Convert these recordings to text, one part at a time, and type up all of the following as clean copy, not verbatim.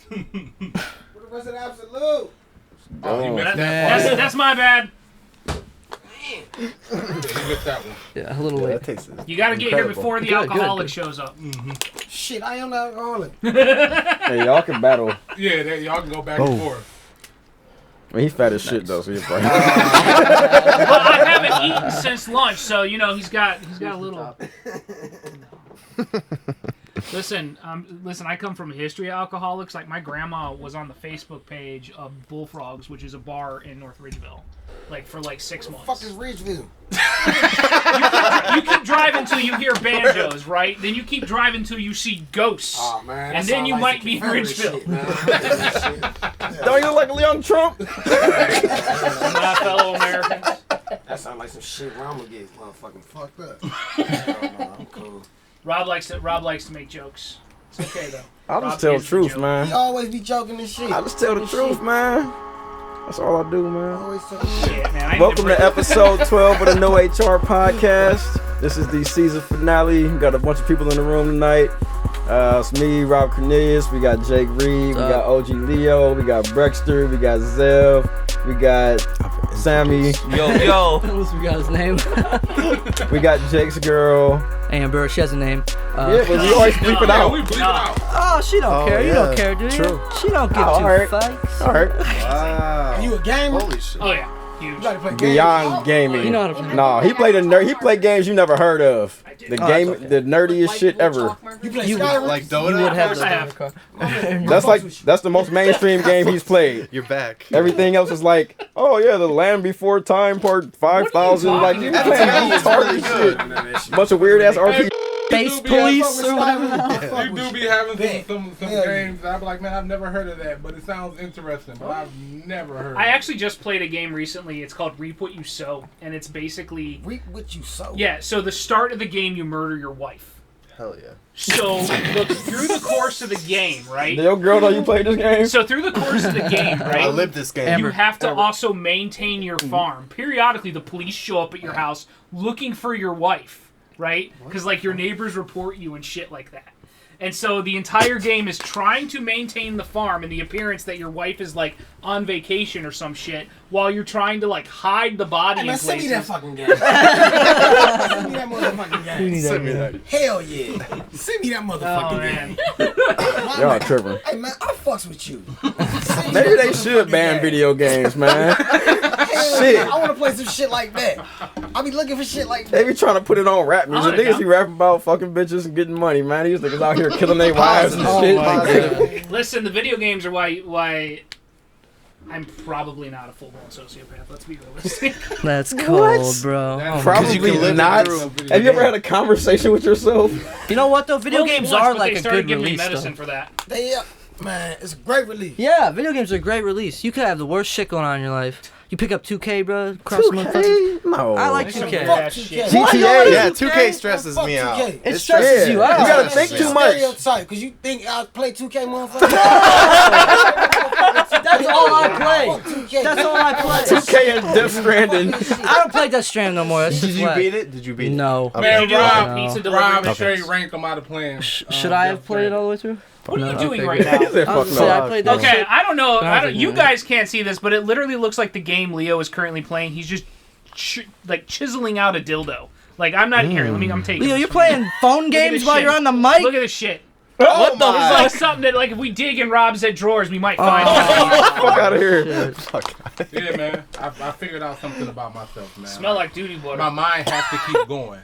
What the rest of the absolute? Oh, you missed That's my bad. You missed that one. Yeah, a little late. You got to get here before the alcoholic shows up. Shit, I am the alcoholic. Hey, y'all can battle. Yeah, y'all can go back and forth. I mean, he's fat as shit though, so he's probably. Well, I haven't eaten since lunch, so you know he's got a little. Listen, I come from a history of alcoholics. Like my grandma was on the Facebook page of Bullfrogs, which is a bar in North Ridgeville, like for like 6 months. Fuck is Ridgeville? You keep driving till you hear banjos, right? Then you keep driving till you see ghosts, and then you might be in Ridgeville. Don't you look like a young Trump? My fellow Americans. That sounds like some shit where I'm gonna get motherfucking fucked up. No, I'm cool. Rob likes to make jokes. It's okay though. I'll just tell the truth, man. He always be joking and shit. I just tell the truth, man. That's all I do, man. Always tell shit, man. Welcome to episode 12 of the No HR podcast. This is the season finale. We got a bunch of people in the room tonight. It's me, Rob Cornelius. We got Jake Reed. We got OG Leo. We got Brexter. We got Zev. We got Sammy. Yo. We got his name. We got Jake's girl. Amber. She has a name. Yeah, but we always bleep it out. We bleep it out. Oh, she don't care. You don't care, do you? True. She don't give all two right. fucks. All right. Wow. Are you a gamer? Holy shit. Oh yeah, huge. You gotta play games. Beyond gaming. You know how to play. No, he played he played games you never heard of. The nerdiest shit ever. You play Skyrim? Like Dota? You would have I have. That's the most mainstream game he's played. You're back. Everything else is like, oh yeah, the Land Before Time Part 5,000. Like you That's playing really retarded shit. Bunch of weird ass RPG. Space Police or whatever. You do be having some games. I'm like, man, I've never heard of that, but it sounds interesting. But I've never heard. I actually just played a game recently. It's called Reap What You Sow, and it's basically Reap what you sow. yeah. So the start of the game, you murder your wife. Hell yeah. So look, through the course of the game, right? Yo, girl, know you played this game? So through the course of the game, right? I lived this game. You have to also maintain your farm. Periodically, the police show up at your house looking for your wife. Right? Because, like, your neighbors report you and shit like that. And so the entire game is trying to maintain the farm and the appearance that your wife is, like, on vacation or some shit while you're trying to, like, hide the body in places. Send me that fucking game. Send me that motherfucking game. Send me that. Hell yeah. Send me that motherfucking game. Y'all are tripping. Hey, man, I fucks with you. Maybe they should ban video games, man. Shit. I want to play some shit like that. I be looking for shit like that. They be trying to put it on rap music. Niggas be rapping about fucking bitches and getting money, man. These niggas out here killing their wives and shit. Listen, the video games are why I'm probably not a full-blown sociopath. Let's be realistic. That's cold, bro. Probably not. Have you ever had a conversation with yourself? You know what though? Video Only games once, are but like they a started good giving me release. medicine Though. for that. Man, it's a great release. Yeah, video games are a great release. You could have the worst shit going on in your life. You pick up 2K, bro. Cross some motherfuckers. 2K? No. I like Some 2K. weird Fuck ass 2K. shit. GTA. Yeah, 2K stresses Fuck me 2K. out. It stresses you out. You gotta think too much. Stereotype, because you think I play 2K, motherfucker. That's all I play. Fuck 2K. That's all I play. 2K and Death Stranding. I don't play Death Stranding no more. That's Did just you whack. beat it? Did you beat it? No. Man, You do Rob, have pizza Rob delivery. and Shay rank them out of playing. Should I have played it all the way through? What are you doing okay, right good. now? He said, I was fuck gonna say, I no. played that Okay, shit. I don't know. You man. guys can't see this, but it literally looks like the game Leo is currently playing. He's just like chiseling out a dildo. Like I'm not here. I'm taking. Leo, this you're from you. playing phone Look at games this while shit. you're on the mic? Look at this shit. What This is like something that, like, if we dig in Rob's head drawers, we might find. Fuck out of here. Yeah, man. I figured out something about myself, man. Smell like duty water. My mind has to keep going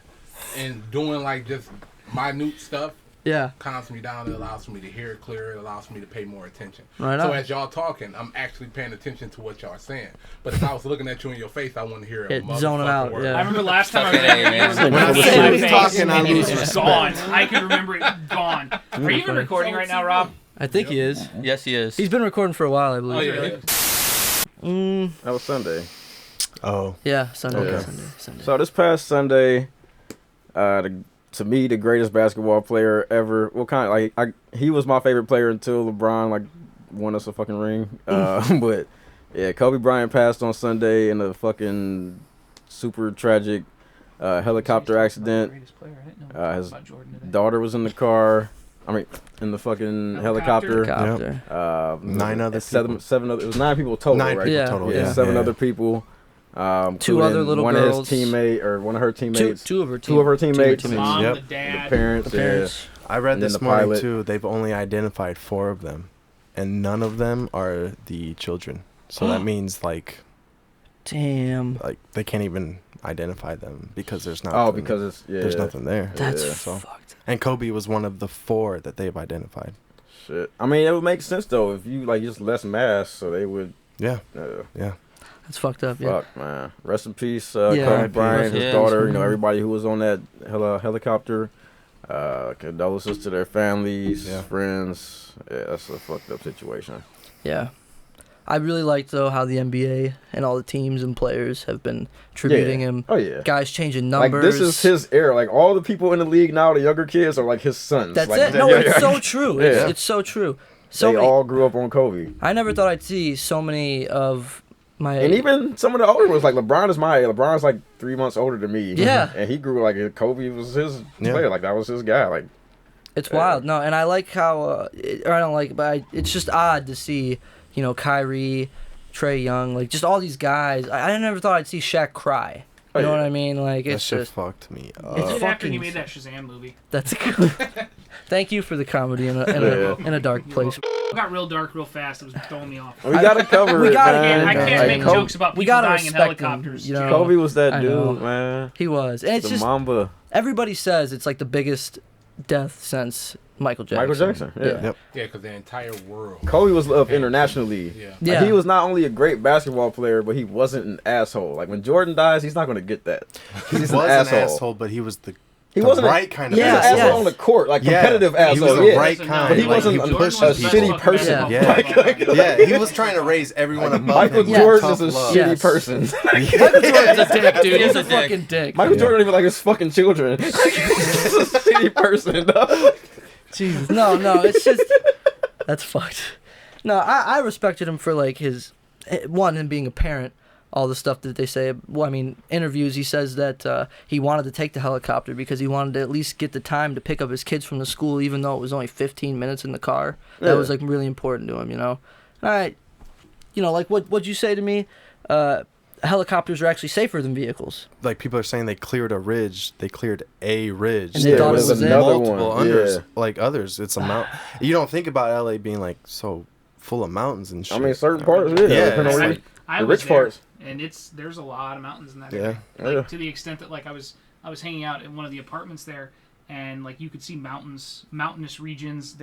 and doing like just minute stuff. Yeah. Calms me down. It allows me to hear it clearer. It allows me to pay more attention. Right so on. as y'all talking, I'm actually paying attention to what y'all are saying. But if I was looking at you in your face, I wouldn't hear a It motherfucking zoning out, word. yeah. I remember last time I was Fucking A, there, man. it was like When I in see my him face, talking, I and lose it was respect. gone. I can remember it gone. Are you even recording right now, Rob? I think he is. Yes, he is. He's been recording for a while, I Oh, believe. yeah. That was Sunday. Oh. Yeah, Sunday. Yeah. Sunday. So this past Sunday, to me, the greatest basketball player ever. Well, kind of like he was my favorite player until LeBron like won us a fucking ring. But yeah, Kobe Bryant passed on Sunday in a fucking super tragic helicopter accident. His daughter was in the car. I mean, in the fucking helicopter. Helicopter. 9 other people. Seven other. It was 9 people total, 9 right? people Yeah. total. Yeah, Yeah. 7 other people. 2 other including little one girls. of his teammate or one of her teammates. Two of her teammates. The and mom, Yep. the the dad. parents. The parents. I read And then this the morning pilot. too. They've only identified 4 of them, and none of them are the children. So that means like Damn. they can't even identify them because there's not. Oh, because it's there's nothing there. That's so- fucked. And Kobe was one of the 4 that they've identified. Shit. I mean, it would make sense though if you like just less mass, so they would. Yeah. Yeah. That's fucked up. Yeah. Fuck, man. Rest in peace, Yeah. Kobe Bryant, his Yeah. daughter. You know, everybody who was on that helicopter. Condolences to their families, friends. Yeah, that's a fucked up situation. Yeah. I really liked though how the NBA and all the teams and players have been tributing him. Oh yeah. Guys changing Like numbers. this is his era. Like all the people in the league now, the younger kids are like his sons. That's like, it. No, it's so true. Yeah. It's so true. So they many, all grew up on Kobe. I never thought I'd see so many of my. And even some of the older ones, like LeBron is my age. LeBron's like 3 months older than me. Yeah. And he grew like Kobe was his player. Like that was his guy. Like It's wild. No, and I like how, or I don't like it, but it's just odd to see, Kyrie, Trae Young, like just all these guys. I never thought I'd see Shaq cry. You know what I mean? Like That it's shit just fucked me up. It's It did after he fucking- made that Shazam movie. that's good. Thank you for the comedy in a dark place. It got real dark real fast. It was throwing me off. we gotta cover We it, gotta- man. I can't Like, make Kobe, jokes about we people gotta dying in respect him, helicopters. you know? Kobe was that I dude, know. man. He was, and it's The just Mamba. everybody says it's like the biggest death since Michael Jackson. Michael Jackson. Yeah. Yep. Yeah, because the entire world. Kobe was loved internationally. Yeah. Like, Yeah. he was not only a great basketball player, but he wasn't an asshole. Like when Jordan dies, he's not gonna get that. He He's was an an asshole, but he was the wasn't right kind of He was an Yeah, asshole yeah. on the court, like Yeah, competitive he asshole. was the yeah. right kind. But he like, wasn't he a pushed shitty people. person. Yeah. Yeah, he was trying to raise everyone above Michael him. Jordan Tough is a love. shitty Yes. person. Michael Jordan's a dick, dude. He's a fucking dick. Michael Jordan don't even like his fucking children. He's a shitty person, dog. Jesus. No, it's just that's fucked. No, I respected him for like his him being a parent, all the stuff that they say. Well, I mean, interviews he says that he wanted to take the helicopter because he wanted to at least get the time to pick up his kids from the school, even though it was only 15 minutes in the car. That Yeah. was like really important to him, All right, like what'd you say to me? Helicopters are actually safer than vehicles. Like people are saying they cleared a ridge. They cleared a ridge. And they thought it There's was it. multiple one. others. Yeah. Like others, it's a mount. You don't think about LA being like so full of mountains and shit. I mean, certain parts, yeah. Yeah, depending on it's where like- you- I the was rich there, parts. and there's a lot of mountains in that Yeah. area. Like Yeah. to the extent that like I was hanging out in one of the apartments there, and like you could see mountainous regions.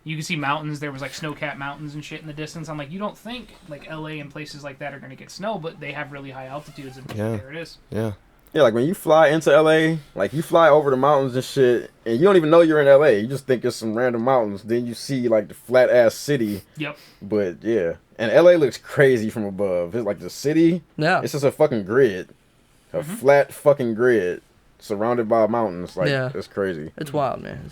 You could see mountains. There was like snow-capped mountains and shit in the distance. I'm like, you don't think like LA and places like that are gonna get snow, but they have really high altitudes, and Yeah. there it is. Yeah. Yeah, like when you fly into LA, like you fly over the mountains and shit, and you don't even know you're in LA. You just think it's some random mountains. Then you see like the flat ass city. Yep. But yeah, and LA looks crazy from above. It's like the city. Yeah. It's just a fucking grid, a flat fucking grid surrounded by mountains. Like Yeah. it's crazy. It's wild, man.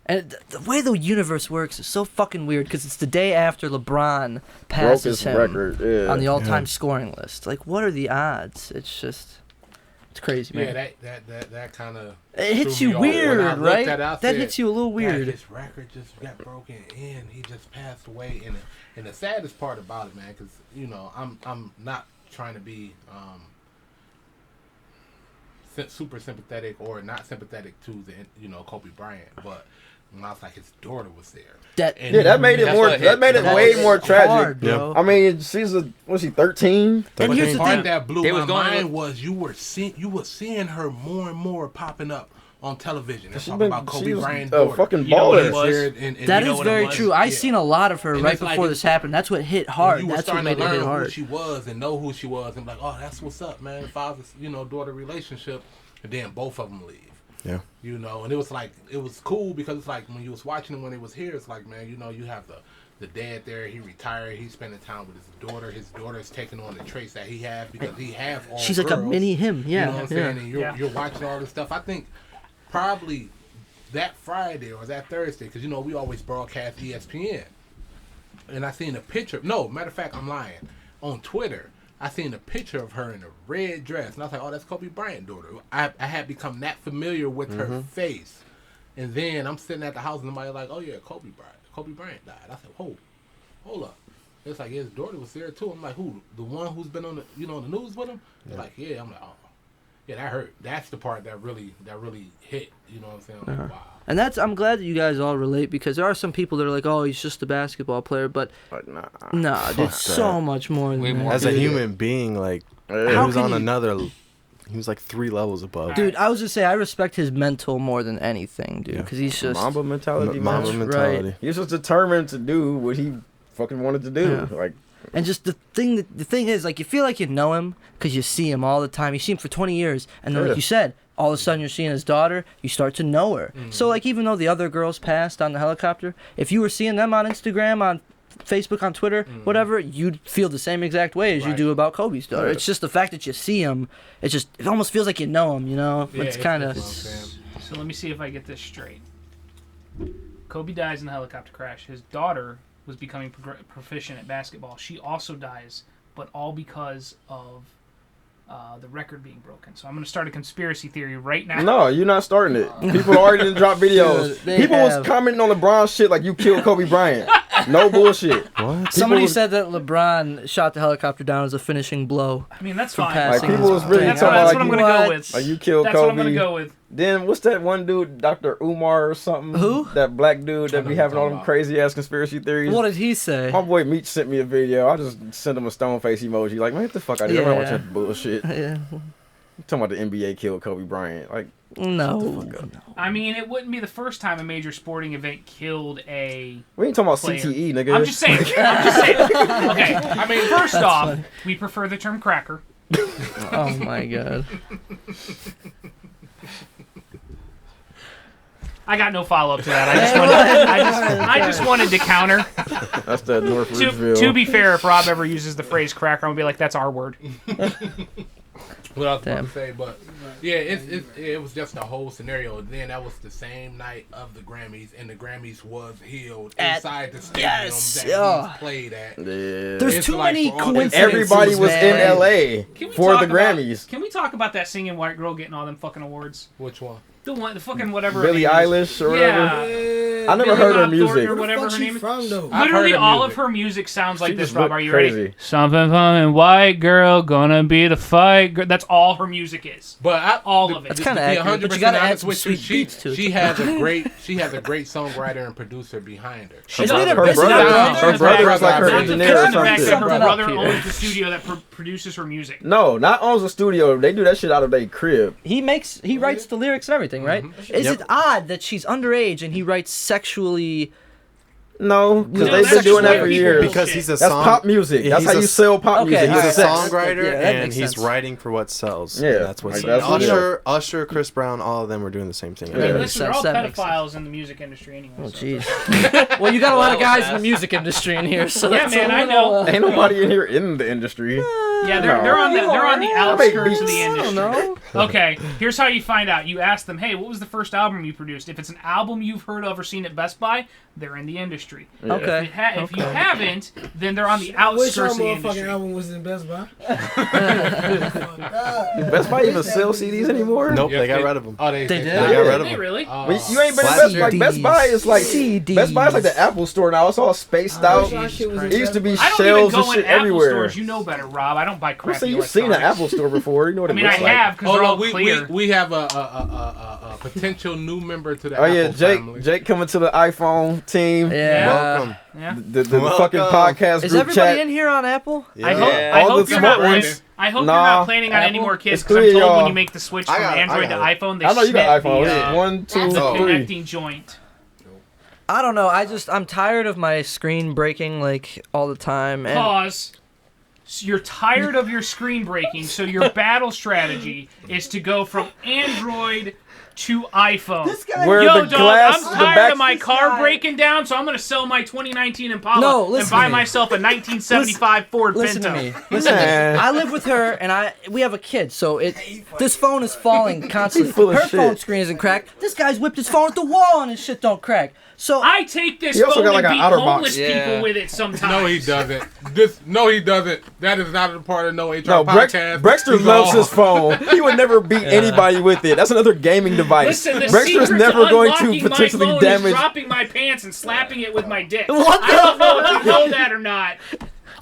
And the way the universe works is so fucking weird because it's the day after LeBron Broke passes his him record. Yeah. on the all-time scoring list. Like, what are the odds? It's just, it's crazy, man. Yeah, that kind of. It hits you weird, right? That hits you a little weird. His record just got broken and he just passed away. And the saddest part about it, man, because I'm not trying to be super sympathetic or not sympathetic to the Kobe Bryant, but when I was like his daughter was there. Yeah, that made it more. That made it way more tragic. Hard, bro. I mean, was she 13? And here's the the part thing. that blew They my was going mind was you were seeing her more and more popping up on television. They're She talking about Kobe was Bryant's a daughter. fucking You know what baller. it was? That you know is what it very was? true. I Yeah. seen a lot of her And right it's like before this happened. That's what hit hard. You were That's what starting made to it hit learn who hard. she was and know who she was, and be like, oh, that's what's up, man. Father, daughter relationship, and then both of them leave. Yeah. And it was cool because it's like when you was watching him when he was here, it's like, man, you have the dad there. He retired. He's spending time with his daughter. His daughter's taking on the traits that he has because he has all She's girls. like a mini him. You know Yeah, what I'm saying? And you're watching all this stuff. I think probably that Friday or that Thursday, because we always broadcast ESPN, and I seen a picture. No, matter of fact, I'm lying. On Twitter, I seen a picture of her in a red dress, and I was like, "Oh, that's Kobe Bryant's daughter." I had become that familiar with her face, And then I'm sitting at the house and somebody like, oh yeah, Kobe Bryant died. I said, hold up. It's like his daughter was there too. I'm like, who? The one who's been on the the news with him? They're like, yeah. I'm like, oh, yeah, that hurt. That's the part that really hit. You know what I'm saying? I'm like, wow. And I'm glad that you guys all relate, because there are some people that are like, oh, he's just a basketball player, but nah, there's so much more than that. As a human being, like, he was on another. He was like 3 levels above. Dude, I was just say I respect his mental more than anything, dude, because he's just Mamba mentality. Mamba mentality. Right. He was just determined to do what he fucking wanted to do. Yeah. Like, and just the thing is, like, you feel like you know him because you see him all the time. You see him for 20 years, and then like you said, all of a sudden you're seeing his daughter. You start to know her. So like, even though the other girls passed on the helicopter, if you were seeing them on Instagram, on Facebook, on Twitter, whatever, you'd feel the same exact way as you do about Kobe's daughter. It's just the fact that you see him. It almost feels like you know him. You know, Yeah, it's kind of. So let me see if I get this straight. Kobe dies in the helicopter crash. His daughter was becoming proficient at basketball. She also dies, but all because of the record being broken. So I'm going to start a conspiracy theory right now. no, you're not starting it. People already didn't drop videos. Dude, People was commenting on LeBron's shit like you killed Kobe Bryant. No bullshit. What? Somebody said that LeBron shot the helicopter down as a finishing blow. I mean, that's From fine. passing. Like, people was really That's talking what like I'm you, going to go with. like you killed That's Kobe. what I'm going to go with. Then what's that one dude, Dr. Umar or something? Who? That black dude that be having all them about. crazy ass conspiracy theories. What did he say? My boy Meech sent me a video. I just sent him a stone face emoji. Like, man, get the fuck out of here. I'm not watching that bullshit. Yeah. I'm talking about the NBA killed Kobe Bryant. Like, No. I mean, it wouldn't be the first time a major sporting event killed a... we ain't talking about player. CTE, nigga. I'm just saying. Okay. I mean, first off, we prefer the term cracker. Oh my god. I got no follow-up to that. I just wanted to counter. That's that North Ridgeville. To be fair, if Rob ever uses the phrase cracker, I'm going to be like, that's our word. What I was Damn. about to say, but yeah, it was just a whole scenario. Then that was the same night of the Grammys, and the Grammys was held inside the stadium that he played at. Yeah. There's It's too like many for all coincidences. Everybody was man. in LA for the Grammys. Can we talk about that singing white girl getting all them fucking awards? Which one? The fucking whatever. Billie her name is. Eilish or whatever. Yeah. I never Billie heard her Bob music. Thornton or Where whatever the fuck her she name is. from, though? I've Literally heard her all music. of her music sounds like She this, just Rob. looked Are you crazy. ready? Something coming, white girl, gonna be the fight girl. That's all her music is. But All of it. That's kinda to be accurate, but you 100% gotta add honest some with you, sweet beats to it. she has a great songwriter and producer behind her. She Isn't does. it Her Isn't brother, that her right? brother is like her Not to engineer or mention the fact something. that her Something up brother here. owns the studio that produces her music. No, not owns a studio. They do that shit out of their crib. He writes the lyrics and everything, right? Is it odd that she's underage and he writes sexually? No, because No, they've that's been doing that white for people years. bullshit. Because he's a That's song. pop music. Yeah, That's he's how a you sell pop okay, music. He's a alright. songwriter, Yeah, that and makes he's sense. writing for what sells. Yeah, And that's what like, sells. that's what Usher, Chris Brown, all of them were doing the same thing. Yeah. Hey, That listen, they're all That makes pedophiles in the music industry anyway. Oh, so- jeez. Well, you got a lot of guys in the music industry in here, so Yeah, that's man, a I little, know. Ain't nobody in here in the industry. Yeah, they're on the outskirts of the I don't industry. know. Okay, here's how you find out. You ask them, hey, what was the first album you produced? If it's an album you've heard of or seen at Best Buy, they're in the industry. Yeah. Okay. If you haven't, then they're on the I wish our outskirts of the motherfucking industry. album was in Best Buy. Best Buy even sell CDs anymore? Nope, Yes, they got rid of them. Oh, they They did? They got rid of Hey, them. really? Well, you ain't been to Flat Best Buy. Like, Best Buy is like CDs. Best Buy is like the Apple store now. It's all spaced out. It used to be I don't shelves even and go in shit Apple everywhere. stores. You know better, Rob. I don't buy I'm crappy saying you've seen an electronics. Apple store before. You know what I it mean, looks I like. have, because Oh they're all no, clear. we have a potential new member to the Oh yeah, Apple Jake. family. Jake coming to the iPhone team. Yeah. Welcome. Yeah. The Welcome. fucking podcast Is group everybody chat. in here on Apple? I Yeah. All hope the you're smart not. ones. I hope Nah. you're not planning on any Apple? more kids. It's Because I'm three of told when y'all. you make the switch I from got it, Android I to got iPhone, they I know you got snip iPhone. the, One, two, the Oh. three. connecting joint. I don't know. I'm tired of my screen breaking like all the time. And Pause. So you're tired of your screen breaking, so your battle strategy is to go from Android to iPhone. Where Yo, the dog, glass, I'm the tired back. of my car breaking down, so I'm going to sell my 2019 Impala No, and listen buy to me. myself a 1975 Ford listen Pinto. to me. Listen to me. Man. I live with her, and we have a kid, so this phone is falling constantly. Full of Her shit. phone screen isn't cracked. This guy's whipped his phone at the wall, and his shit don't crack. So I take this He also phone got like and an beat outer homeless box. people with it sometimes. No, he doesn't. No, he doesn't. That is not a part of no HR No, podcast. Brexter He's loves all- his phone. He would never beat anybody with it. That's another gaming device. Listen, the Brexter's secret never to going to unlocking potentially my phone damage. is dropping my pants and slapping it with my dick. What I don't know if you know that or not.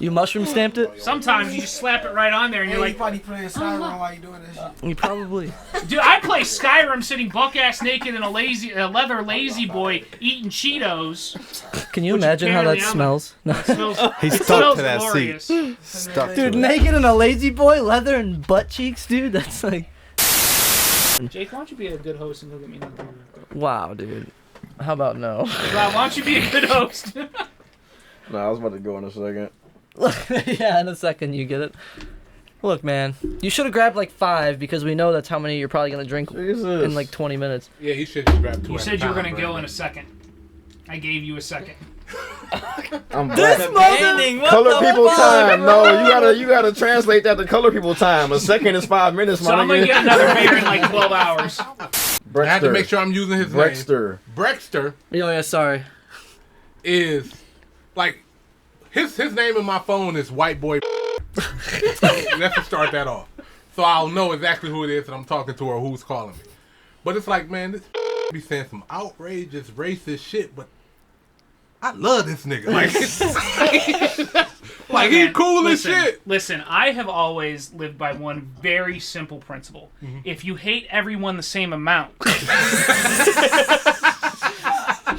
You mushroom stamped it? Sometimes you just slap it right on there and Hey, you're you like, probably playing Skyrim while you doing that shit. You probably. dude, I play Skyrim sitting buck-ass naked in a leather lazy boy eating Cheetos. Can you Which imagine how that apparently I'm smells? No. It smells, He's it stuck smells to that glorious. seat. Stuck Dude, to it. naked in a lazy boy, leather and butt cheeks, dude. That's like, Jake, why don't you be a good host and go get me another beer? wow, dude. How about no? Rob, why don't you be a good host? No, I was about to go in a second. Yeah, in a second you get it. Look, man, you should have grabbed like 5 because we know that's how many you're probably gonna drink Jesus. in like 20 minutes. Yeah, he should just grab 2 You at a said you were time, going to go Brandon. in a second. I gave you a second. I'm This black. mother. Color people time. No, you gotta translate that to color people time. A second is 5 minutes, So my I'm going to nigga. get another beer in like 12 hours. I have to make sure I'm using his name. Brexter. Brexter Oh yeah, sorry. is like his name in my phone is White Boy. Let's just start that off, so I'll know exactly who it is that I'm talking to or who's calling me. But it's like, man, this be saying some outrageous racist shit, but I love this nigga. Like he cool as shit. Listen, I have always lived by one very simple principle. If you hate everyone the same amount.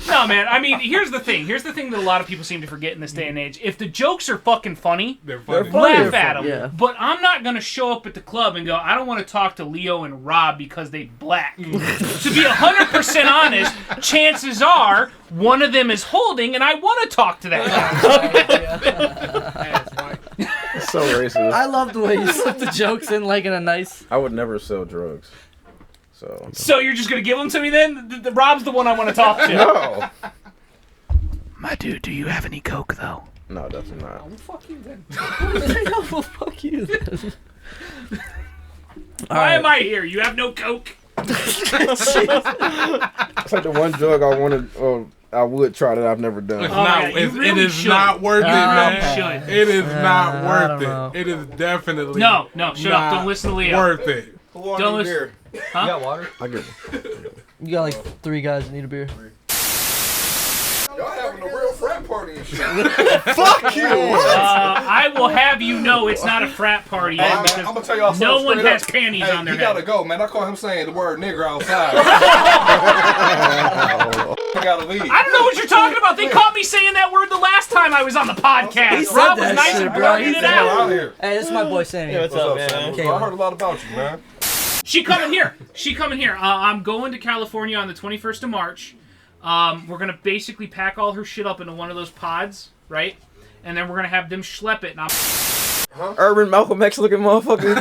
No, man. I mean, here's the thing. Here's the thing that a lot of people seem to forget in this day and age. If the jokes are fucking funny, They're funny. laugh at them. Yeah. But I'm not going to show up at the club and go, I don't want to talk to Leo and Rob because they black. To be 100% honest, chances are one of them is holding and I want to talk to that guy. It's so racist. I love the way you slip the jokes in like in a nice. I would never sell drugs. So. So you're just going to give them to me then? Rob's the one I want to talk to. No. My dude, do you have any coke, though? No, definitely not. Well, fuck you then. Well, fuck you then. Why am I here? You have no coke? It's like the one drug I wanted, or I would try that I've never done. It's Oh, not. yeah, you It really is should. not worth it, You man. should. It is I not don't worth know. it. It is definitely No, shut up. not Don't listen to Leo. Worth it. Don't listen. Huh? You got water? I get it. You got like 3 guys that need a beer. Y'all having a real frat party and shit. Fuck you! I will have you know it's not a frat party Hey, yet man, because I'm gonna tell y'all something no one straight has up. panties Hey, on their he gotta head. go, man. I caught him saying the word nigger outside. I gotta leave. I don't know what you're talking about. They caught me saying that word the last time I was on the podcast. He said Rob was that nice shit, and bro. pointed He it said Get out. out here. Hey, this is my boy Sammy. What's up, Sam? Okay, I heard a lot about you, man. She coming here. I'm going to California on the 21st of March. We're gonna basically pack all her shit up into one of those pods, right? And then we're gonna have them schlep it. And Urban Malcolm X looking motherfucker.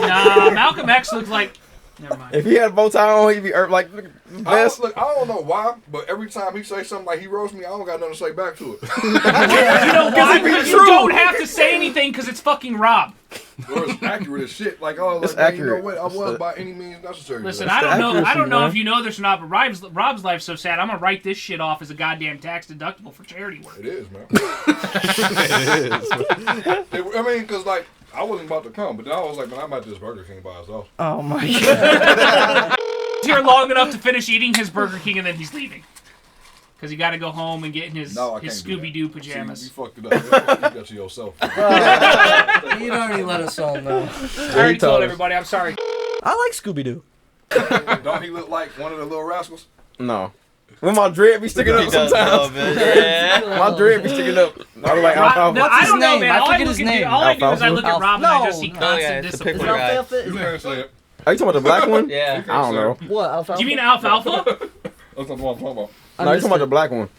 nah, Malcolm X looked like. Never mind. If he had a bow tie on, he'd be like the best. I don't know why, but every time he say something like he roast me, I don't got nothing to say back to it. You know why? it be Because you true. don't have to say anything because it's fucking Rob. Or it's accurate as shit. Like, oh, It's like, man, you know accurate. what? I It's was the- by any means necessary. Listen, today. I don't accuracy, know man. if you know this or not, but Rob's life's so sad. I'm gonna write this shit off as a goddamn tax deductible for charity work. It is, man. I mean, because, like, I wasn't about to come, but then I was like, man, I'm at this Burger King by itself. Oh my god. He's here long enough to finish eating his Burger King and then he's leaving. Because he got to go home and get in his, No, I his can't do Scooby Doo that. pajamas. See, you fucked it up. You got to yourself. You already let us all know. I already he told told us. everybody. I'm sorry. I like Scooby Doo. Don't he look like one of the little rascals? No. When my dread be sticking up He does a little sometimes. bit, yeah. My dread be sticking up. I look like alfalfa. No, I his don't know, name? man. I All I forget look his at, name. all I do is I look at Alfalfa? Rob and I just No, see no. Oh, constant yeah, it's the discipline. pickle guy. Alfalfa? You can't say it. Are you talking about the black one? Yeah. I don't know. What, alfalfa? Do you mean alfalfa? That's not what I'm talking about. No, you talking about the black one.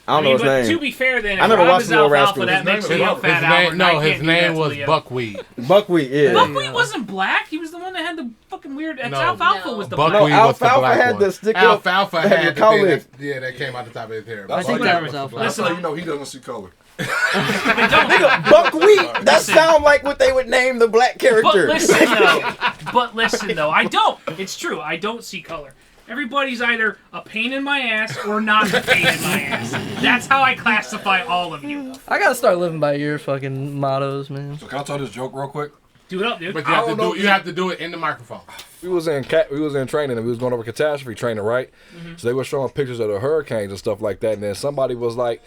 I don't know but his to name. be fair, then, I if never Rob watched is the Little alfalfa, Rascals. that makes His me name- a fat Albert. No, I can't his do that name to was Leo. Buckwheat. Buckwheat, yeah. Buckwheat wasn't black. He was the one that had the fucking weird. It's No. alfalfa No. was the Buckwheat black. No, was the alfalfa black had one. the stick up- Alfalfa had had the the collar. thing that came out the top of his hair. That's I think like- that was alfalfa. That's how you know he doesn't see color. Buckwheat. That sound like what they would name the black But character. listen though, I don't. It's true. I don't see color. Everybody's either a pain in my ass or not a pain in my ass. That's how I classify all of you. I gotta start living by your fucking mottos, man. So can I tell this joke real quick? Do it up, dude. But you have to do it in the microphone. We was in training and we was going over catastrophe training, right? Mm-hmm. So they were showing pictures of the hurricanes and stuff like that. And then somebody was like,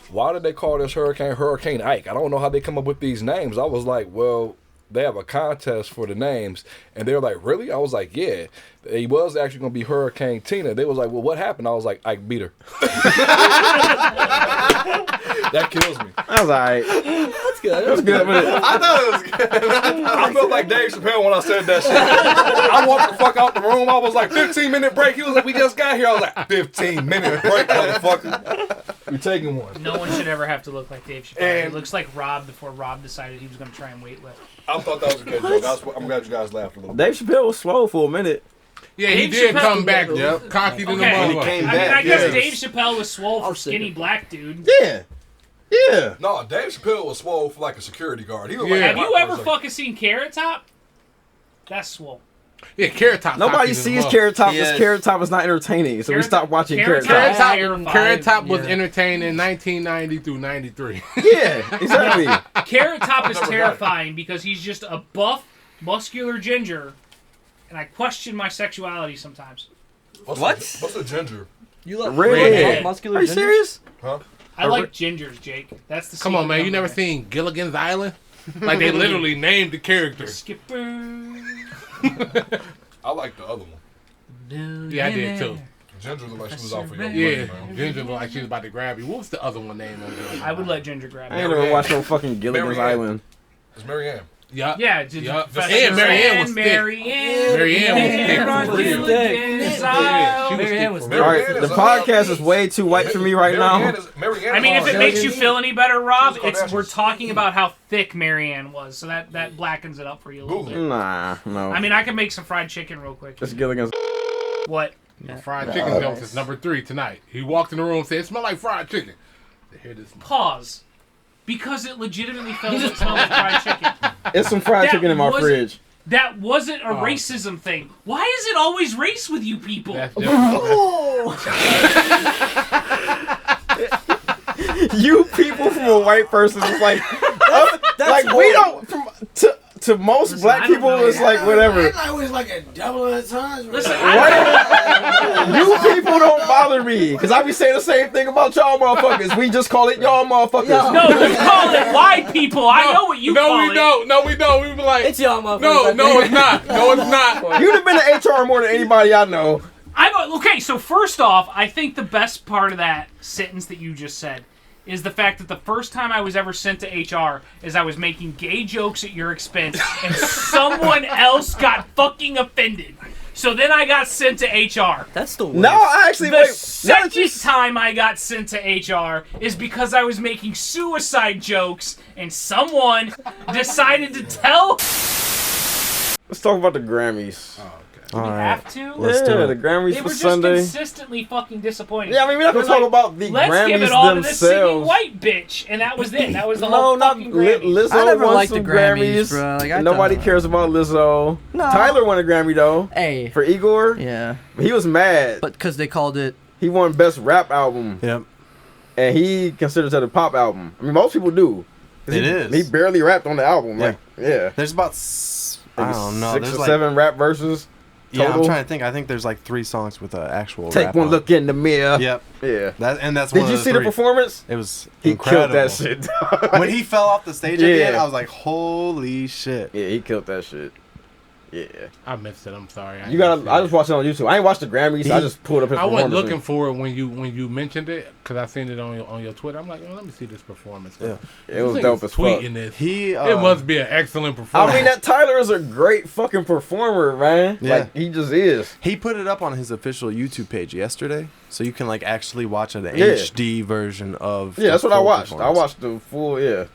"Why did they call this hurricane Hurricane Ike? I don't know how they come up with these names." I was like, "Well, they have a contest for the names." And they were like, "Really?" I was like, "Yeah." He was actually going to be Hurricane Tina. They was like, "Well, what happened?" I was like, "Ike beat her." That kills me. I was alright. That's good. That's good. But I thought it was good. I felt like Dave Chappelle when I said that shit. I walked the fuck out the room. I was like, 15-minute break. He was like, "We just got here." I was like, 15-minute break, motherfucker. We taking one. No one should ever have to look like Dave Chappelle. He looks like Rob before Rob decided he was going to try and weightlift. I thought that was a good joke. I'm glad you guys laughed a little bit. Dave Chappelle was slow for a minute. Yeah, he Dave did Chappelle- come back, cocky to the Okay. motherfucker. When he came I mean, back, I guess yes. Dave Chappelle was swole for I'll say skinny it. black dude. Yeah. Yeah. No, Dave Chappelle was swole for like a security guard. He was Yeah. like, Have you ever fucking seen Carrot Top? That's swole. Yeah, Carrot Top. Nobody cocky to the sees motherfucker. Carrot Top because Yes. Carrot Top is not entertaining, so we Carrot stopped Top- watching Carrot Carrot Top- Top. Carrot Top was Yeah. entertained in 1990 through 93. Yeah, exactly. Carrot Top is Never got it. terrifying because he's just a buff, muscular ginger, and I question my sexuality sometimes. What's a ginger? You like Red. muscular Are you ginger? serious? Huh? I like gingers, Jake. That's the Come on, secret man. You never number. seen Gilligan's Island? Like, they literally named the character. Skipper. I like the other one. Yeah, I did too. Ginger looked like she was out for your Yeah, money, man. Ginger looked like she was about to grab you. What was the other one name on Gilligan's I would Island? let Ginger grab I ain't it. never Marianne. watched no fucking Gilligan's Marianne. Island. It's Marianne. Yeah. Yeah, Yup. Professor And Marianne was thick. Marianne. Marianne was thick on for real. Gilligan's Yeah, she was Island. thick for All real. right, the podcast is way too white for me right now. Marianne I mean, if it makes you feel any better, Rob, She's Kardashian. we're talking about how thick Marianne was, so that blackens it up for you a little Google bit. Nah, no. I mean, I can make some fried chicken real quick. It's Gilligan's. What? Fried chicken jokes is number 3 tonight. He walked in the room and said, "It smell like fried chicken." They hear this. Pause. Because it legitimately smelled like fried chicken. It's some fried That chicken in my wasn't- fridge. That wasn't a Oh. racism thing. Why is it always race with you people? That's different. You people from a white person is like, like we don't. To most Listen, black I don't people, know. it's like whatever. It's always like a double at times. Listen, You people don't bother me, because I be saying the same thing about y'all motherfuckers. We just call it y'all motherfuckers. no, you call it white people. I know what you no, call we it. don't. No, we don't. We be like, It's y'all motherfuckers. no, it's not. No, it's not. You'd have been to HR more than anybody I know. Okay, so first off, I think the best part of that sentence that you just said is the fact that the first time I was ever sent to HR is I was making gay jokes at your expense and someone else got fucking offended. So then I got sent to HR. That's the worst. No, I actually The wait. Now that you second time I got sent to HR is because I was making suicide jokes and someone decided to tell. let's talk about the Grammys. We have to. Let's do Yeah, it. the Grammys They for were just Sunday. consistently fucking disappointing. Yeah, I mean we're not gonna They're talk like, about the Let's give Grammys it all to this singing themselves. white bitch, and that was it. That was the No, whole not fucking Grammy. Lizzo. I never won liked some the Grammys, bro. Like, I Nobody thought- cares about Lizzo. No. Tyler won a Grammy though Hey. for Igor. Yeah. He was mad. But because they called it. He won Best Rap Album, Yep. and he considers it a pop album. I mean, most people do. 'Cause It he, is. He barely rapped on the album. Yeah. Like, yeah. There's about I don't know. 6 There's or like 7 rap verses. yeah. I'm total. trying to think. I think there's like 3 songs with actual. Take rap one on. look in the mirror. Yep. Yeah. That's Did one you of see the 3. performance? It was He incredible. killed that shit. When he fell off the stage at the Yeah. end, I was like, "Holy shit!" Yeah, he killed that shit. Yeah. I missed it. I'm sorry. You gotta. I just watched it on YouTube. I ain't watched the Grammys. I just pulled up his I wasn't performance. looking for it when you mentioned it because I seen it on your Twitter. I'm like, let me see this performance. Yeah. It was This dope nigga's as fuck. tweeting this. He. It must be an excellent performance. I mean, that Tyler is a great fucking performer, man. Yeah. Like, he just is. He put it up on his official YouTube page yesterday, so you can like actually watch an Yeah. HD version of. Yeah, the that's what I full watched. I performance. watched the full, yeah.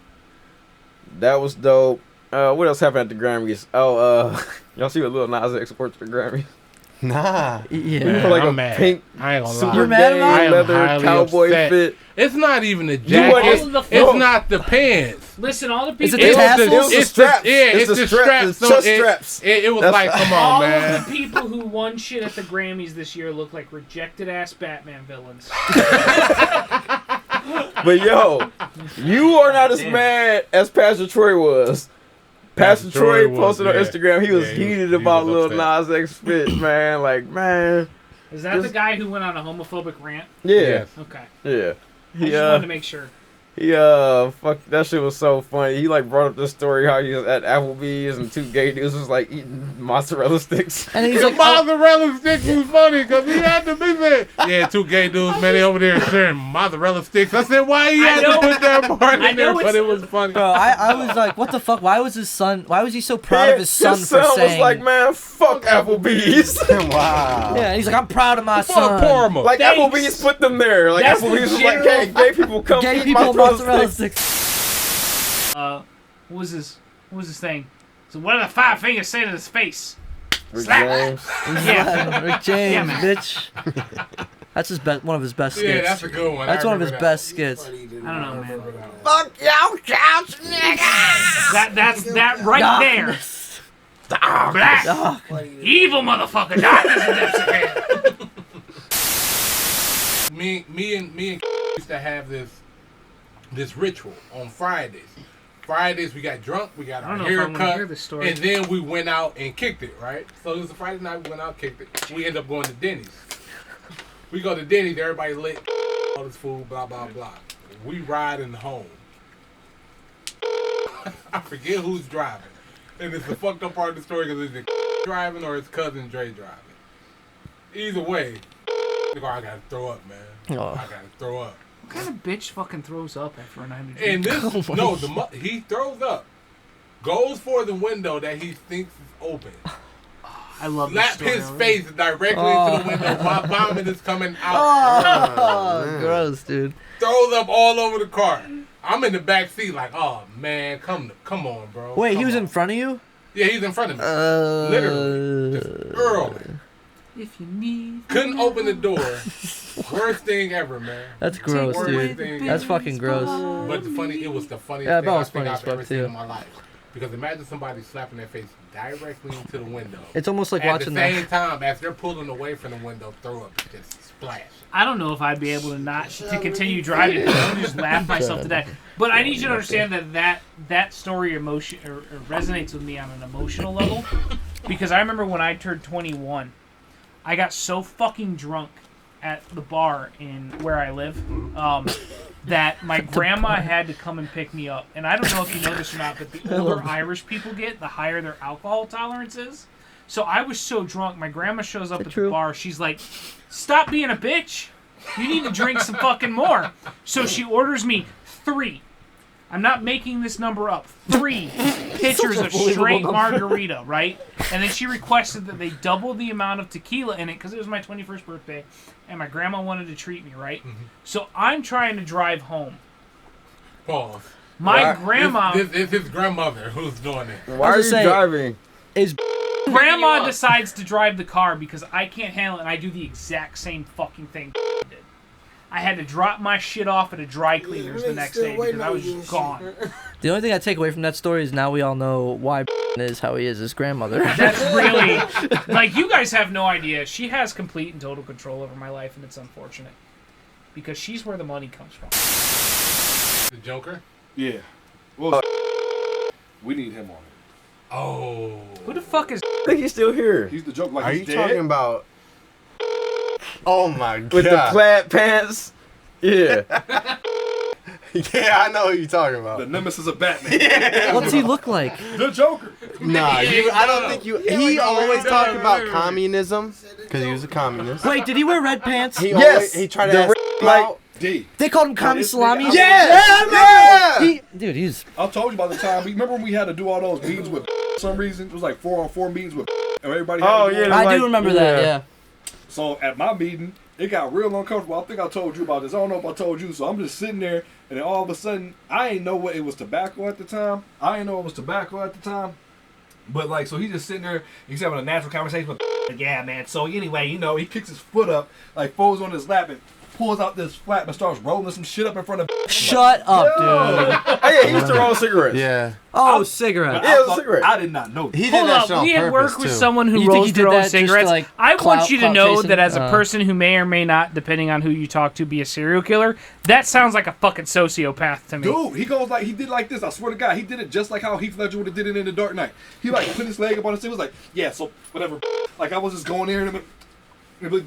That was dope. What else happened at the Grammys? Oh, y'all see what Lil Nas X worked at the Grammys? Nah. Yeah. Like I'm a mad. pink I ain't gonna Super lie. You're mad Day about it? leather highly cowboy upset. fit. It's not even the weren't- jacket. it's- It's not the pants. Listen, all the Is people. it the tassels? It was the straps. Yeah, It's it's the the strap- straps. the So chest it, straps. It was That's like, come on, All man. of the people who won shit at the Grammys this year look like rejected ass Batman villains. But yo, you are not as mad as Pastor Troy was. Pastor Troy was, posted on yeah. Instagram. He was Yeah, heated about was Lil upset. Nas X fit, man. Like, man. Is that the guy who went on a homophobic rant? Yeah. Yes. Okay. Yeah. I just wanted to make sure. Fuck, that shit was so funny. He like brought up this story how he was at Applebee's and 2 gay dudes was like eating mozzarella sticks. And he's The like, oh, mozzarella sticks was funny because he had to be there. Yeah, 2 gay dudes, man, they over there sharing mozzarella sticks. I said, why he had to put that part I in there? know But it's- it was funny. bro, I was like, what the fuck? Why was he so proud of his son for was saying? like, man, fuck Applebee's. Wow. Yeah, he's like, I'm proud of my Fuck son. Parma. Like Thanks. Applebee's put them there. Like That's the Applebee's was like, general- hey, gay people come Gay eat people mozzarella sticks. sticks. What was his thing? So what do the 5 fingers say to his face? Rick Slap. James. Yeah. Rick James, Yeah, man. bitch. That's one of his best skits. Yeah, that's a good one. That's I one of his remember that. best skits. I don't know, man. Fuck y'all couch, nigga. That right there. Black. Oh, Evil motherfucker. Darkness and depths of hell. Me and used to have this ritual on Fridays. Fridays we got drunk, we got I our don't know if I hair wanna cut, hear this story. and then we went out and kicked it, right? So it was a Friday night, we went out, kicked it. We end up going to Denny's. We go to Denny's, everybody lit, all this food, blah, blah, blah. We riding home. I forget who's driving. And it's the fucked up part of the story because it's driving or his cousin Dre driving. Either way, I gotta throw up, man. Oh. I gotta throw up. What kind of bitch fucking throws up after a night of And drinking? this, he throws up, goes for the window that he thinks is open, I love this slap story. his already. face directly into the window while vomit is coming out, Oh, gross, dude. throws up all over the car. I'm in the back seat like, oh man, come on, bro. Wait, he Come was on. in front of you? Yeah, he's in front of me, literally, just early. If you need. Couldn't open the door. Worst thing ever, man. That's gross, Worst dude. thing That's ever. fucking gross. But it was the funniest Yeah, thing that I was think funny as I've ever fuck, seen too. in my life. Because imagine somebody slapping their face directly into the window. It's almost like At watching the same that. time, as they're pulling away from the window, throw up, just splash. I don't know if I'd be able to continue driving. I would just laugh myself to death. But I need you to understand that story resonates with me on an emotional level, because I remember when I turned 21, I got so fucking drunk at the bar in where I live that my grandma had to come and pick me up. And I don't know if you know this or not, but the older Irish people get, the higher their alcohol tolerance is. So I was so drunk, my grandma shows up at true? the bar. She's like, "Stop being a bitch. You need to drink some fucking more." So she orders me 3. I'm not making this number up. 3 pitchers of straight margarita, right? And then she requested that they double the amount of tequila in it because it was my 21st birthday, and my grandma wanted to treat me, right? So I'm trying to drive home. Pause. My grandma, This is his grandmother who's doing it. Why are you just saying- driving? Is grandma decides to drive the car because I can't handle it, and I do the exact same fucking thing did. I had to drop my shit off at a dry cleaners the next day because I was just gone. the only thing I take away from that story is now we all know why is how he is his grandmother. That's really, like, you guys have no idea. She has complete and total control over my life, and it's unfortunate because she's where the money comes from. The Joker? Yeah. Well, we need him on it. Oh. Who the fuck is? I think he's still here. He's the joke. Like Are he's you dead. talking about? Oh my god! With the plaid pants. Yeah. Yeah, I know who you're talking The about. nemesis of Batman. What's he look like? The Joker. Nah, I don't think you. He always no, talked no, about no. communism because he was a communist. Wait, did he wear red pants? He Yes, always, he tried to the ask red him light. out. D. They called him Kami this Salami? nigga- Yeah. Dude, he's... I told you about the time. Remember when we had to do all those meetings with for some reason? It was like 4-on-4 meetings with and everybody. Had Oh, to do yeah, it. I like- do remember that, yeah. So at my meeting, it got real uncomfortable. I think I told you about this. I don't know if I told you. So I'm just sitting there, and then all of a sudden, I ain't know what it was tobacco at the time. But like, so he's just sitting there, he's having a natural conversation with like, yeah, man. So anyway, you know, he kicks his foot up, like folds on his lap and pulls out this flap and starts rolling some shit up in front of Shut up, dude. Oh yeah, he used to roll cigarettes. Yeah. Oh, cigarettes. Yeah, it was a cigarette. I did not know that. He did Hold that up, shit on we had purpose, worked with too. someone who You think rolls he their did own that just to, cigarettes. like, I want you to clout know chasing? that as a person who may or may not, depending on who you talk to, be a serial killer, that sounds like a fucking sociopath to me. Dude, he goes like, he did like this. I swear to God, he did it just like how Heath Ledger would have did it in The Dark Knight. He like put his leg up on his thing, was like, yeah, so whatever. Like I was just going there and like,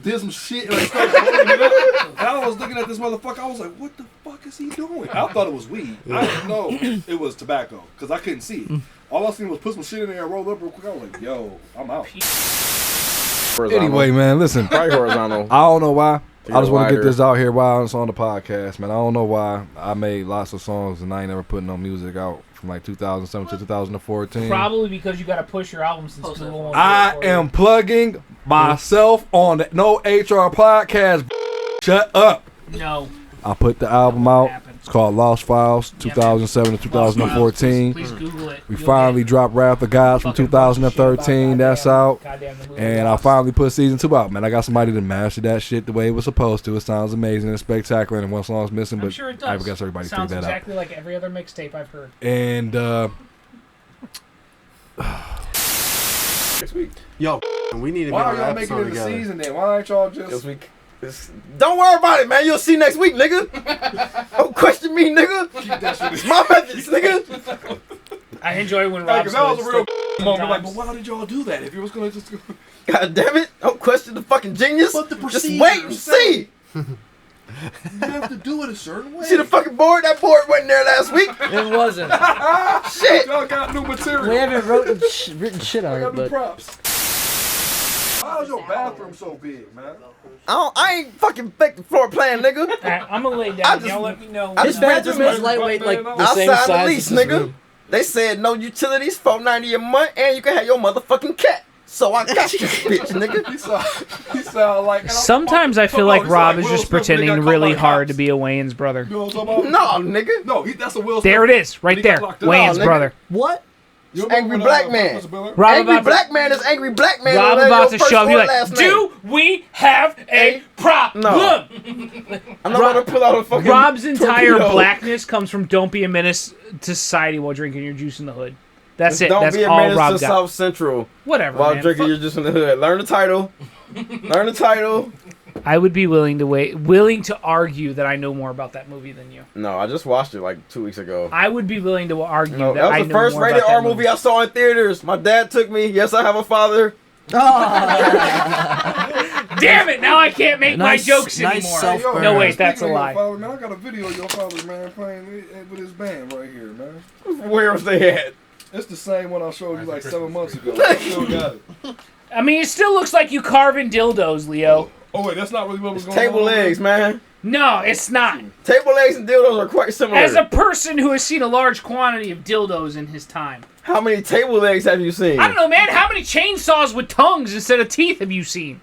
did some shit and like started rolling it up. And I was looking at this motherfucker. I was like, what the fuck is he doing? I thought it was weed. I didn't know it was tobacco because I couldn't see it. All I seen was put some shit in there and roll up real quick. I was like, yo, I'm out. Anyway, man, listen. Probably horizontal. I don't know why. To I just get want to get wider. this out here while it's on the podcast, man. I don't know why I made lots of songs and I ain't never put no music out from like 2007 to 2014. Probably because you got to push your album since Google won't do I it for you. am plugging myself on the No HR podcast. Shut up. No. I put the album out. Happened. It's called Lost Files, 2007 to 2014. Please Google it. We You'll finally get dropped Wrath of God from fucking 2013. shit That's about out. goddamn the movie And I Lost. finally put season 2 out, man. I got somebody to master that shit the way it was supposed to. It sounds amazing and spectacular, and one song's missing, I'm but sure it I does. guess everybody figured Sounds that exactly like every other mixtape I've heard. out. And Next week. Yo, we need to why get are on y'all an making episode it in the together. season then? Why ain't y'all This just... week. Don't worry about it, man. You'll see next week, nigga. Don't question me, nigga. keep that shit in? My methods, nigga. I enjoy when Like, Rob 'cause that was a real moment. Like, sometimes. but why did y'all do that? If you was gonna just... God damn it. Don't question the fucking genius. But the Just procedure wait and see. You have to do it a certain way. See the fucking board? That board wasn't there last week. It wasn't. Shit. Y'all got new material. We haven't written shit I on got it, new but props. How's your bathroom so big, man? I ain't fucking fake the floor plan, nigga. All right, I'm gonna lay I down. just- Y'all let me know. I his just read this bathroom is money. lightweight, like the I same signed the size lease, as this nigga. room. They said no utilities, $4.90 a month, and you can have your motherfucking cat. So I got this bitch, nigga. He sound like... Sometimes I feel Hold like on, Rob he's is like just Will Smith when he pretending got really caught by hard to cops. be a Wayne's brother. You know what I'm talking about? No, nigga. No, that's a Will Smith. There it is, right He got there. locked up. Wayne's Oh, nigga. brother. What? You remember Angry when, black man. Mr. Biller? Rob Angry about to- black man is angry black man. Rob on about your to first shove you or like, last name. do we have a problem? No. I'm not gonna pull out a fucking Rob's entire torpedo. blackness comes from don't be a menace to society while drinking your juice in the hood. That's it. Don't That's be a all menace Rob to got. South Central Whatever, while man. drinking Fuck- your juice in the hood. Learn the title. Learn the title. I would be willing to argue that I know more about that movie than you. No, I just watched it like 2 weeks ago. I would be willing to argue No, that that I was the know first more rated about that R movie I saw in theaters. My dad took me. Yes, I have a father. Damn it! Now I can't make my Nice- jokes nice anymore. self-burn. No, wait, Speaking that's a of your lie. Father, man, I got a video of your father, man, playing with his band right here, man. Where was they at? It's the same one I showed you like 7 months ago. I still got it. I mean, it still looks like you carving dildos, Leo. Oh wait, that's not really what was going on. Table legs, man. No, it's not. Table legs and dildos are quite similar. As a person who has seen a large quantity of dildos in his time, How many table legs have you seen? I don't know, man. How many chainsaws with tongues instead of teeth have you seen?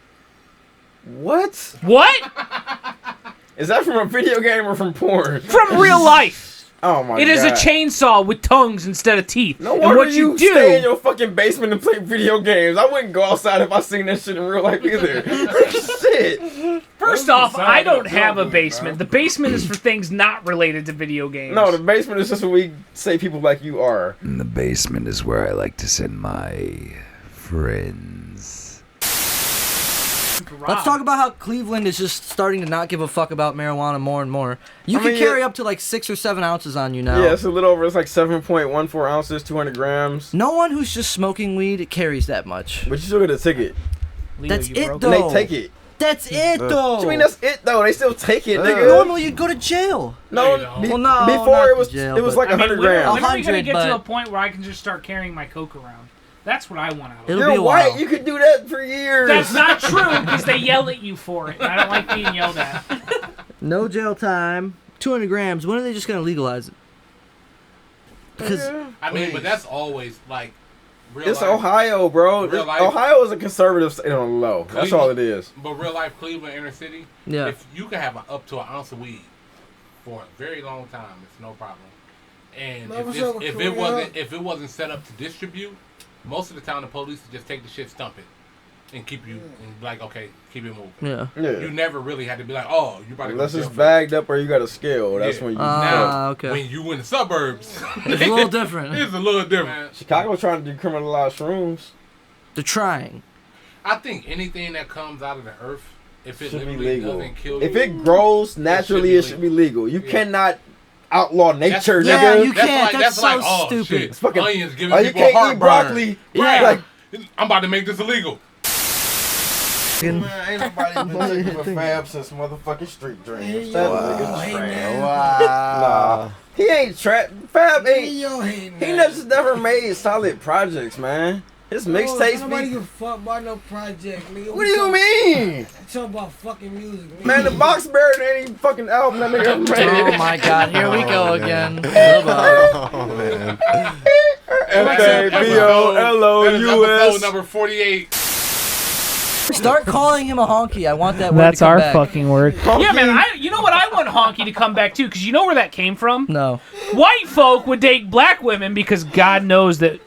What? What? Is that from a video game or from porn? From real life. Oh my god. It is a chainsaw with tongues instead of teeth. No and wonder what you you stay in do, your fucking basement and play video games. I wouldn't go outside if I seen that shit in real life either. Shit. first That off, doesn't sound I don't like have a good, basement. man. The basement is for things not related to video games. No, the basement is just where we say people like you are. In the basement is where I like to send my friends. Let's talk about how Cleveland is just starting to not give a fuck about marijuana more and more. You I can mean, carry up to like 6 or 7 ounces on you now. Yeah, it's a little over. It's like 7.14 ounces, 200 grams. No one who's just smoking weed carries that much. But you still get a ticket. Leo, That's you it, broke though. And they take it. That's it, though. What you mean that's it though? They still take it, nigga. Normally you'd go to jail. No, No, you don't. be- Well, no, before not it was to jail, it was but- like 100 when grams. are we gonna 100, get to a but- point where I can just start carrying my coke around? That's what I want out of It'll it. be You're a white. while. You could do that for years. That's not true because they yell at you for it. And I don't like being yelled at. No jail time. 200 grams. When are they just going to legalize it? Because I mean, but that's always like real It's life. Ohio, bro. Real life. Ohio is a conservative state on the low. That's all it is. But real life Cleveland inner city, yeah. if you can have up to an ounce of weed for a very long time, it's no problem. And Man, what's up with Korea? if it wasn't set up to distribute, most of the time the police would just take the shit, stump it, and keep you and like, okay, keep it moving. Yeah. You never really had to be like, oh, you about to Unless go to it's jail for bagged up or you got a scale. That's Yeah. when you. Okay. When you in the suburbs, It's a little different. it's a little different. Chicago trying to decriminalize shrooms. They're trying. I think anything that comes out of the earth, if it Should be literally legal. doesn't kill you, If it grows naturally, it should be legal. You Yeah. cannot outlaw nature, Yeah, nigga. you can't. That's so oh, stupid. Shit. It's fucking- Onions giving Oh, you people can't heartburn. eat broccoli. Yeah. Like, I'm about to make this illegal. man, ain't nobody been checking for Fab since motherfucking Street Dreams. That nigga's Hey, trash. man. Nah, he ain't trap. Fab ain't. Yo, hey, He man. never made solid projects, man. His mixtapes Nobody be. give a fuck about no project, nigga. What do you mean? Talk about fucking music, Man, the box buried ain't any fucking album that nigga ever made. Oh my God! Here we go again. Oh man. Episode FABOLOUS. number 48. Start calling him a honky. I want that word That's to come our back. fucking word. Yeah, man. You know what? I want honky to come back too, because you know where that came from. No. White folk would date black women because God knows that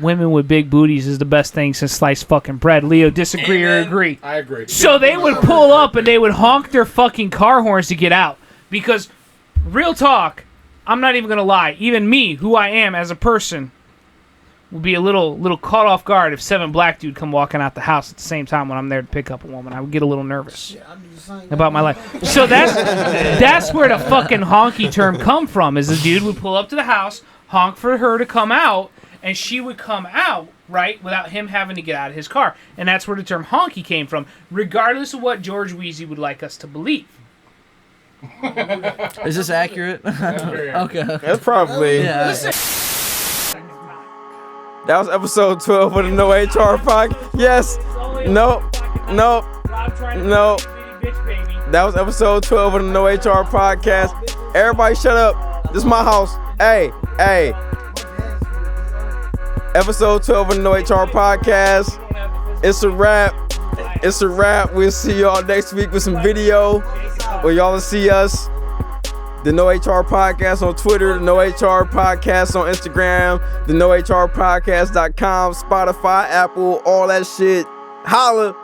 women with big booties is the best thing since sliced fucking bread. Leo, disagree or agree? I agree. So they would pull up and they would honk their fucking car horns to get out. Because, real talk, I'm not even going to lie. Even me, who I am as a person, would be a little caught off guard if 7 black dude come walking out the house at the same time when I'm there to pick up a woman. I would get a little nervous about my life. So that's where the fucking honky term come from, is the dude would pull up to the house, honk for her to come out, and she would come out, right, without him having to get out of his car. And that's where the term honky came from, regardless of what George Weezy would like us to believe. Is this accurate? Okay. That's probably. Yeah. Listen. That was episode 12 of the No HR podcast. Yes. Nope. That was episode 12 of the No HR podcast. Everybody shut up. This is my house. Hey. Episode 12 of the No HR podcast. It's a wrap. We'll see y'all next week with some video where y'all will see us. The No HR Podcast on Twitter, the No HR Podcast on Instagram, the NoHRPodcast.com, Spotify, Apple, all that shit. Holla.